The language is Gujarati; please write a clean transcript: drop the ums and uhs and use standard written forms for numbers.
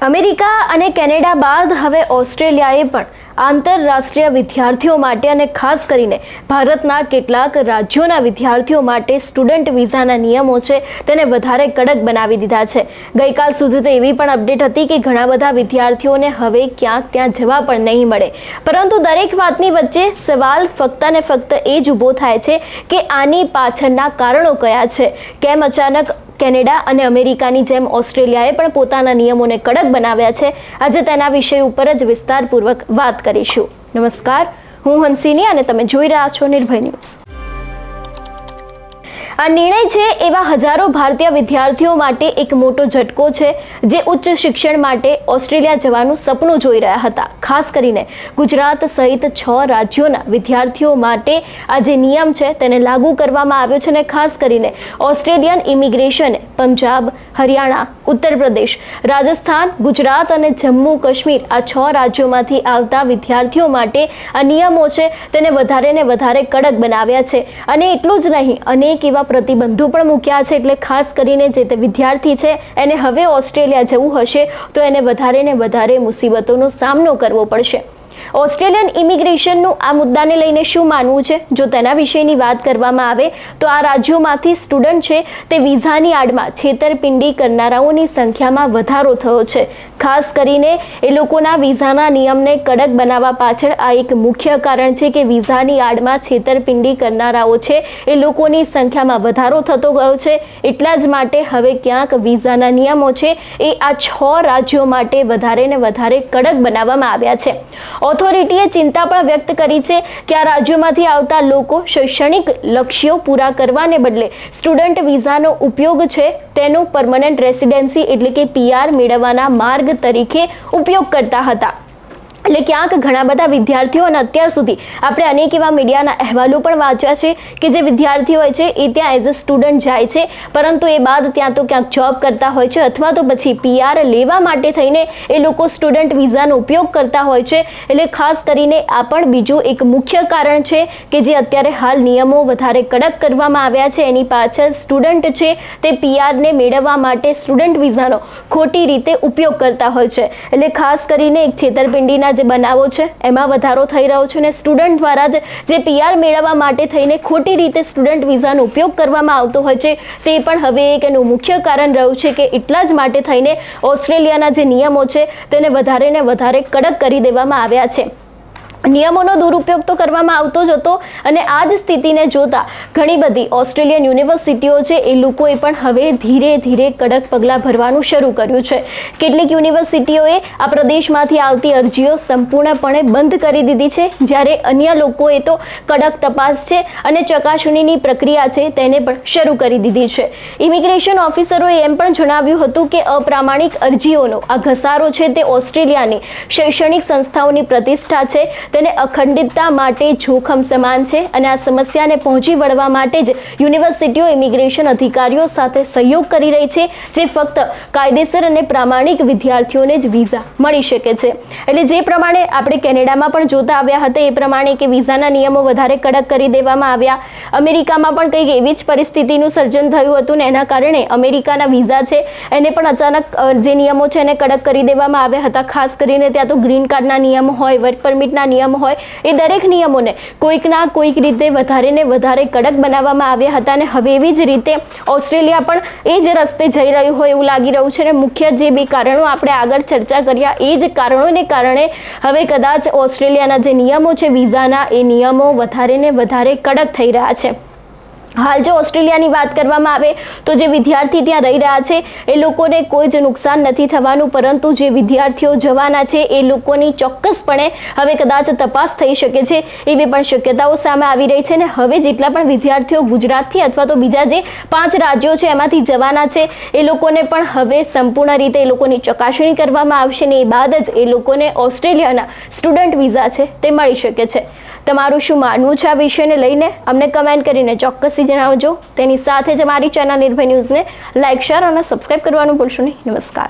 અમેરિકા અને કેનેડા બાદ હવે ઓસ્ટ્રેલિયાએ પણ આંતરરાષ્ટ્રીય વિદ્યાર્થીઓ માટે અને ખાસ કરીને ભારતના કેટલાક રાજ્યોના વિદ્યાર્થીઓ માટે સ્ટુડન્ટ વિઝાના નિયમો છે તેને વધારે કડક બનાવી દીધા છે. ગઈકાલ સુધી તો એવી પણ અપડેટ હતી કે ઘણા બધા વિદ્યાર્થીઓને હવે ક્યાંક ત્યાં જવા પણ નહીં મળે, પરંતુ દરેક વાતની વચ્ચે સવાલ ફક્ત ને ફક્ત એ જ ઊભો થાય છે કે આની પાછળના કારણો કયા છે. કેમ અચાનક કેનેડા અને અમેરિકાની જેમ ઓસ્ટ્રેલિયાએ પણ પોતાના નિયમોને કડક બનાવ્યા છે? આજે તેના વિષય ઉપર જ વિસ્તારપૂર્વક વાત કરીશું. નમસ્કાર, હું હંસિની અને તમે જોઈ રહ્યા છો નિર્ભય ન્યૂઝ. આ નિર્ણય છે એવા હજારો ભારતીય વિદ્યાર્થીઓ માટે એક મોટો ઝટકો છે જે ઉચ્ચ શિક્ષણ માટે ઓસ્ટ્રેલિયા જવાનું સપનું જોઈ રહ્યા હતા. ખાસ કરીને ગુજરાત સહિત 6 રાજ્યોના વિદ્યાર્થીઓ માટે આ જે નિયમ છે તેને લાગુ કરવામાં આવ્યો છે અને ખાસ કરીને ઓસ્ટ્રેલિયન ઇમિગ્રેશને પંજાબ, હરિયાણા, ઉત્તર પ્રદેશ, રાજસ્થાન, ગુજરાત અને જમ્મુ કાશ્મીર આ 6 રાજ્યોમાંથી આવતા વિદ્યાર્થીઓ માટે આ નિયમો છે તેને વધારે ને વધારે કડક બનાવ્યા છે. અને એટલું જ નહીં, અનેક એવા પ્રતિબંધો પણ મૂક્યા છે. એટલે ખાસ કરીને જે તે વિદ્યાર્થી છે એને હવે ઓસ્ટ્રેલિયા જવું હશે તો એને વધારે ને વધારે મુસીબતોનો સામનો કરવો પડશે. ઓસ્ટ્રેલિયન ઇમિગ્રેશનનું આ મુદ્દાને લઈને શું માનવું છે? જો તેના વિશેની વાત કરવામાં આવે તો આ રાજ્યોમાંથી સ્ટુડન્ટ છે તે વિઝાની આડમાં છેતરપિંડી કરનારાઓની સંખ્યામાં વધારો થયો છે. ખાસ કરીને એ લોકોના વિઝાના નિયમને કડક બનાવવા પાછળ આ એક મુખ્ય કારણ છે કે વિઝાની આડમાં છેતરપિંડી કરનારાઓ છે એ લોકોની સંખ્યામાં વધારો થતો ગયો છે. એટલા જ માટે હવે ક્યાંક વિઝાના નિયમો છે એ આ 6 રાજ્યો માટે વધારે ને વધારે કડક બનાવવામાં આવ્યા છે. ઓથોરિટીએ ચિંતા પણ વ્યક્ત કરી છે કે આ રાજ્યોમાંથી આવતા લોકો શૈક્ષણિક લક્ષ્યો પૂરા કરવાને બદલે સ્ટુડન્ટ વિઝાનો ઉપયોગ છે તેનો પરમનન્ટ રેસિડેન્સી એટલે કે PR મેળવવાના માર્ગ તરીકે ઉપયોગ કરતા હતા. એટલે ક્યાંક ઘણા બધા વિદ્યાર્થીઓ અને અત્યાર સુધી આપણે અનેક એવા મીડિયાના અહેવાલો પણ વાંચ્યા છે કે જે વિદ્યાર્થીઓ હોય છે એ ત્યાં એઝ અ સ્ટુડન્ટ જાય છે, પરંતુ એ બાદ ત્યાં તો ક્યાંક જોબ કરતા હોય છે અથવા તો પછી PR લેવા માટે થઈને એ લોકો સ્ટુડન્ટ વિઝાનો ઉપયોગ કરતા હોય છે. એટલે ખાસ કરીને આ પણ બીજું એક મુખ્ય કારણ છે કે જે અત્યારે હાલ નિયમો વધારે કડક કરવામાં આવ્યા છે. એની પાછળ સ્ટુડન્ટ છે તે PRને મેળવવા માટે સ્ટુડન્ટ વિઝાનો ખોટી રીતે ઉપયોગ કરતા હોય છે. એટલે ખાસ કરીને એક છેતરપિંડીના જે બનાવો છે એમાં વધારો થઈ રહ્યો છે અને સ્ટુડન્ટ દ્વારા જે PR મેળવવા માટે થઈને ખોટી રીતે સ્ટુડન્ટ વિઝાનો ઉપયોગ કરવામાં આવતો હોય છે તે પણ હવે એક એનું મુખ્ય કારણ રહ્યું છે કે એટલા જ માટે થઈને ઓસ્ટ્રેલિયાના જે નિયમો છે તેને વધારે ને વધારે કડક કરી દેવામાં આવ્યા છે. નિયમોનો દુરુપયોગ તો કરવામાં આવતો જ હતો અને આ જ સ્થિતિને જોતા ઘણી બધી ઓસ્ટ્રેલિયન યુનિવર્સિટીઓ છે એ લોકોએ પણ હવે ધીરે ધીરે કડક પગલાં ભરવાનું શરૂ કર્યું છે. કેટલીક યુનિવર્સિટીઓએ આ પ્રદેશમાંથી આવતી અરજીઓ સંપૂર્ણપણે બંધ કરી દીધી છે, જ્યારે અન્ય લોકોએ તો કડક તપાસ છે અને ચકાસણીની પ્રક્રિયા છે તેને પણ શરૂ કરી દીધી છે. ઇમિગ્રેશન ઓફિસરોએ એમ પણ જણાવ્યું હતું કે અપ્રામાણિક અરજીઓનો આ ઘસારો છે તે ઓસ્ટ્રેલિયાની શૈક્ષણિક સંસ્થાઓની પ્રતિષ્ઠા છે તેને અખંડિતતા માટે જોખમ સમાન છે અને આ સમસ્યાને પહોંચી વળવા માટે જ યુનિવર્સિટીઓ ઇમિગ્રેશન અધિકારીઓ સાથે સહયોગ કરી રહી છે, જે ફક્ત કાયદેસર અને પ્રામાણિક વિદ્યાર્થીઓને જ વિઝા મળી શકે છે. એટલે જે પ્રમાણે આપણે કેનેડામાં પણ જોતા આવ્યા હતા એ પ્રમાણે કે વિઝાના નિયમો વધારે કડક કરી દેવામાં આવ્યા. અમેરિકામાં પણ કંઈક એવી જ પરિસ્થિતિનું સર્જન થયું હતું ને એના કારણે અમેરિકાના વિઝા છે એને પણ અચાનક જે નિયમો છે એને કડક કરી દેવામાં આવ્યા હતા. ખાસ કરીને ત્યાં તો ગ્રીન કાર્ડના નિયમો હોય, વર્ક પરમિટના નિયમ હોય, એ દરેક નિયમોને કોઈકના કોઈક રીતે વધારે ને વધારે કડક બનાવવામાં આવ્યા હતા અને હવે એવી જ રીતે ઓસ્ટ્રેલિયા પણ એ જ રસ્તે જઈ રહ્યું હોય એવું લાગી રહ્યું છે. અને મુખ્ય જે 2 કારણો આપણે આગળ ચર્ચા કર્યા એ જ કારણોને કારણે હવે કદાચ ઓસ્ટ્રેલિયાના જે નિયમો છે વિઝાના એ નિયમો વધારે ને વધારે કડક થઈ રહ્યા છે. હાલ જો ઓસ્ટ્રેલિયાની વાત કરવામાં આવે તો જે વિદ્યાર્થી ત્યાં રહી રહ્યા છે એ લોકોને કોઈ જ નુકસાન નથી થવાનું, પરંતુ જે વિદ્યાર્થીઓ જવાના છે એ લોકોની ચોક્કસપણે હવે કદાચ તપાસ થઈ શકે છે એવી પણ શક્યતાઓ સામે આવી રહી છે. અને હવે જેટલા પણ વિદ્યાર્થીઓ ગુજરાતથી અથવા તો બીજા જે 5 રાજ્યો છે એમાંથી જવાના છે એ લોકોને પણ હવે સંપૂર્ણ રીતે એ લોકોની ચકાસણી કરવામાં આવશે ને એ બાદ જ એ લોકોને ઓસ્ટ્રેલિયાના સ્ટુડન્ટ વિઝા છે તે મળી શકે છે. તમારું શું માનવું છે આ વિષયને લઈને અમને કમેન્ટ કરીને ચોક્કસથી જણાવજો. તેની સાથે જ અમારી ચેનલ નિર્ભય ન્યૂઝને લાઇક, શેર અને સબસ્ક્રાઇબ કરવાનું ભૂલશો નહીં. નમસ્કાર.